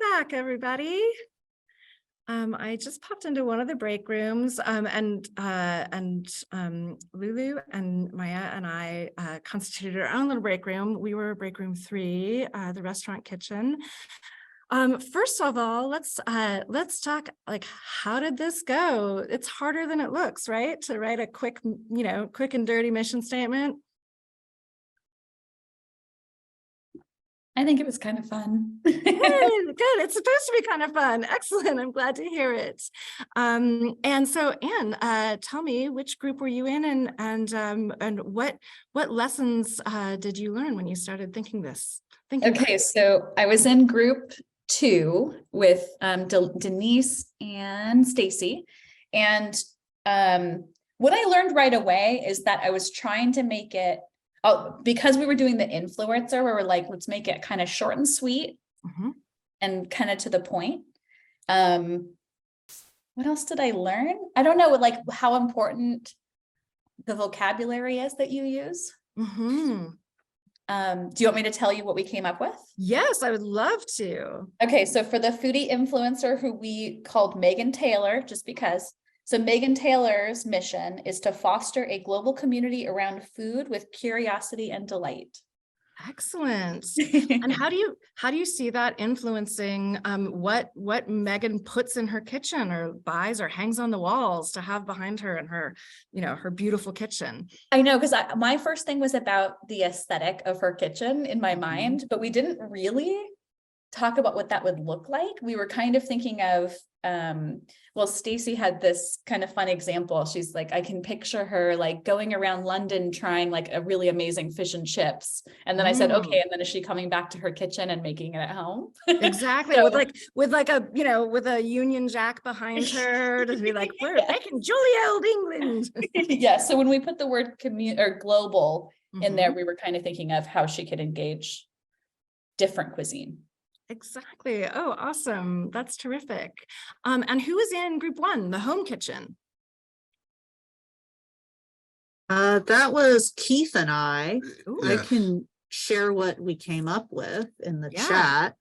back, everybody. I just popped into one of the break rooms, and Lulu and Maya and I constituted our own little break room. We were break room 3, the restaurant kitchen. First of all, let's talk, like, how did this go? It's harder than it looks, right? To write a quick and dirty mission statement. I think it was kind of fun. Good. It's supposed to be kind of fun. Excellent. I'm glad to hear it. And so, Anne, tell me, which group were you in, and what lessons did you learn when you started thinking this? Okay, so I was in group 2 with Denise and Stacy, and what I learned right away is that I was trying to make it. Because we were doing the influencer, we were like, let's make it kind of short and sweet, and kind of to the point. What else did I learn? I don't know, like how important the vocabulary is that you use. Do you want me to tell you what we came up with? Yes, I would love to. Okay, so for the foodie influencer, who we called Megan Taylor, just because. So Megan Taylor's mission is to foster a global community around food with curiosity and delight. Excellent. And how do you see that influencing what Megan puts in her kitchen or buys or hangs on the walls to have behind her in her, her beautiful kitchen? I know, because my first thing was about the aesthetic of her kitchen in my mind, but we didn't really talk about what that would look like. We were kind of thinking of, well, Stacy had this kind of fun example. She's like, I can picture her like going around London trying like a really amazing fish and chips. And then I said, okay, and then is she coming back to her kitchen and making it at home? Exactly. So, with a Union Jack behind her to be like, we're making jolly old England. Yeah. So when we put the word global in there, we were kind of thinking of how she could engage different cuisine. Exactly. Oh, awesome. That's terrific. And who was in group 1, the home kitchen? That was Keith and I. Ooh. I can share what we came up with in the chat.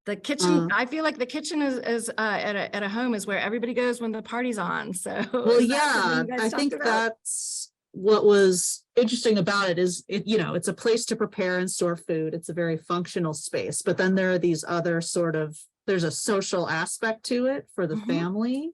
The kitchen, I feel like the kitchen is at a home is where everybody goes when the party's on. So well, yeah, I think that's what was interesting about it is it's a place to prepare and store food. It's a very functional space, but then there are these other there's a social aspect to it for the family.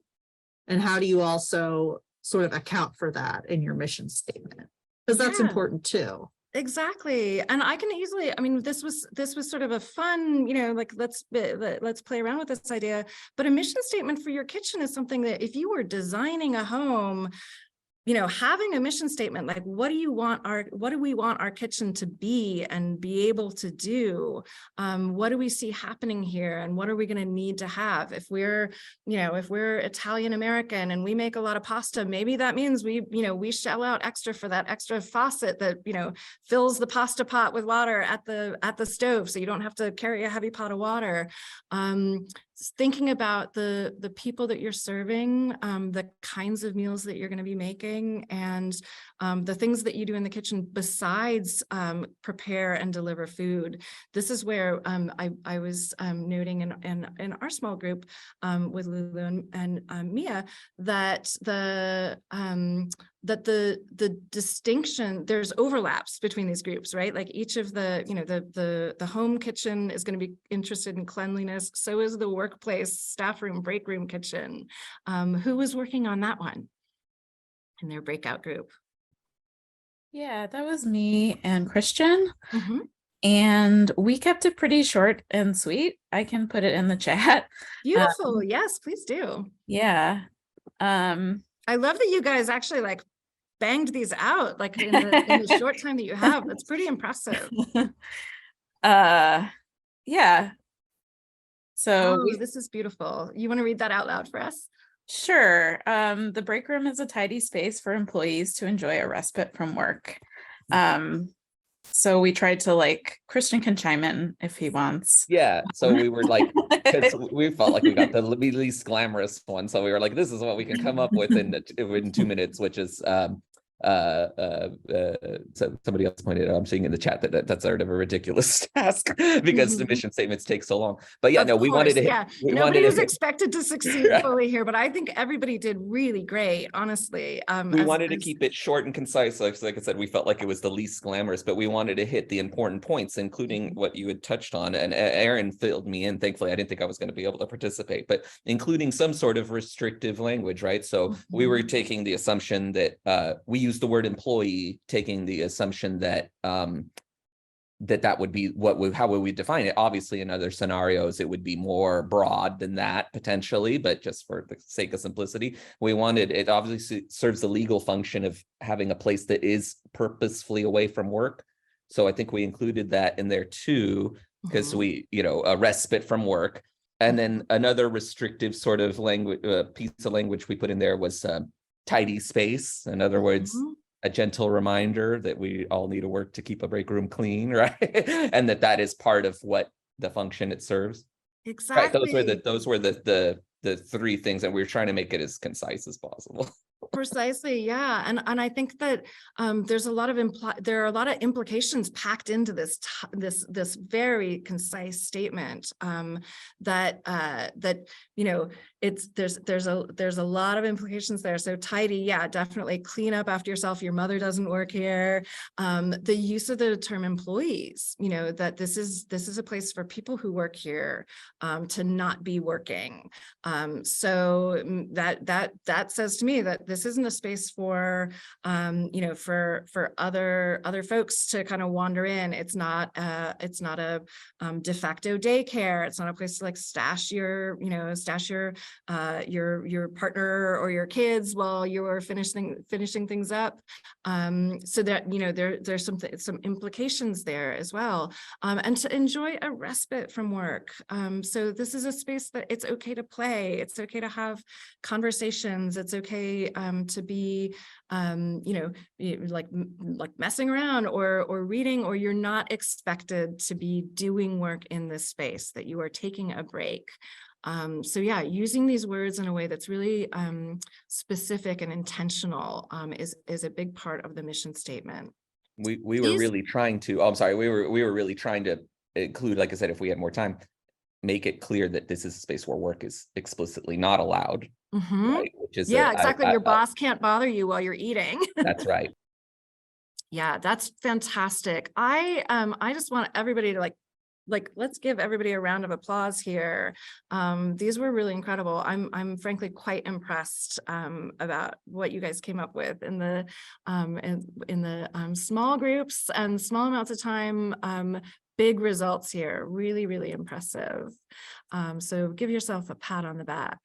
And how do you also sort of account for that in your mission statement? Because that's important too. Exactly. And I can easily, this was sort of a fun, like let's play around with this idea, but a mission statement for your kitchen is something that if you were designing a home, having a mission statement, like what do we want our kitchen to be and be able to do? What do we see happening here? And what are we going to need to have? If we're Italian American and we make a lot of pasta, maybe that means we shell out extra for that extra faucet that, fills the pasta pot with water at the stove. So you don't have to carry a heavy pot of water. Thinking about the people that you're serving, the kinds of meals that you're going to be making, and the things that you do in the kitchen besides prepare and deliver food. This is where I was noting in our small group with Lulu and Mia that the distinction, there's overlaps between these groups, right? Like each of the home kitchen is going to be interested in cleanliness. So is the workplace, staff room, break room kitchen. Who was working on that one in their breakout group? Yeah, that was me and Christian. And we kept it pretty short and sweet. I can put it in the chat. Beautiful. Yes, please do. Yeah. I love that you guys actually like banged these out like in the short time that you have. That's pretty impressive. Yeah. So this is beautiful. You want to read that out loud for us? Sure. The break room is a tidy space for employees to enjoy a respite from work. So we tried to Christian can chime in if he wants. Yeah. So we were like, because we felt like we got the least glamorous one. So we were like, this is what we can come up with in 2 minutes, which is So somebody else pointed out, I'm seeing in the chat that's sort of a ridiculous task because the mission statements take so long. But yeah, Of no, we wanted course, to hit, yeah. we wanted Nobody to was hit, expected to succeed fully here, but I think everybody did really great, honestly. we wanted to keep it short and concise. Like I said, we felt like it was the least glamorous, but we wanted to hit the important points, including what you had touched on. And Aaron filled me in. Thankfully, I didn't think I was going to be able to participate, but including some sort of restrictive language, right? So we were taking the assumption that we used the word employee, taking the assumption that that would be how would we define it? Obviously, in other scenarios, it would be more broad than that potentially, but just for the sake of simplicity, we wanted it obviously serves the legal function of having a place that is purposefully away from work. So I think we included that in there too, because we, a respite from work. And then another restrictive sort of language, piece of language we put in there was tidy space. In other words, a gentle reminder that we all need to work to keep a break room clean, right? And that is part of what the function it serves. Exactly. Right. Those were the three things, and we were trying to make it as concise as possible. Precisely, yeah, and I think that there's a lot of there are a lot of implications packed into this this very concise statement. That there's a lot of implications there. So tidy, yeah, definitely clean up after yourself. Your mother doesn't work here. The use of the term employees, that this is a place for people who work here to not be working. So that says to me that this isn't a space for for other folks to kind of wander in. It's not a de facto daycare. It's not a place to like stash your partner or your kids while you're finishing things up. So that there's some implications there as well. And to enjoy a respite from work. So this is a space that it's okay to play. It's okay to have conversations. It's okay to be, like messing around or reading, or you're not expected to be doing work in this space, that you are taking a break. So yeah, using these words in a way that's really specific and intentional is a big part of the mission statement. We were really trying to, I'm sorry, we were really trying to include, like I said, if we had more time, make it clear that this is a space where work is explicitly not allowed. Right? Which is exactly. Your boss can't bother you while you're eating. That's right. Yeah, that's fantastic. I just want everybody to let's give everybody a round of applause here. These were really incredible. I'm frankly quite impressed about what you guys came up with in the small groups and small amounts of time. Big results here, really, really impressive. So give yourself a pat on the back.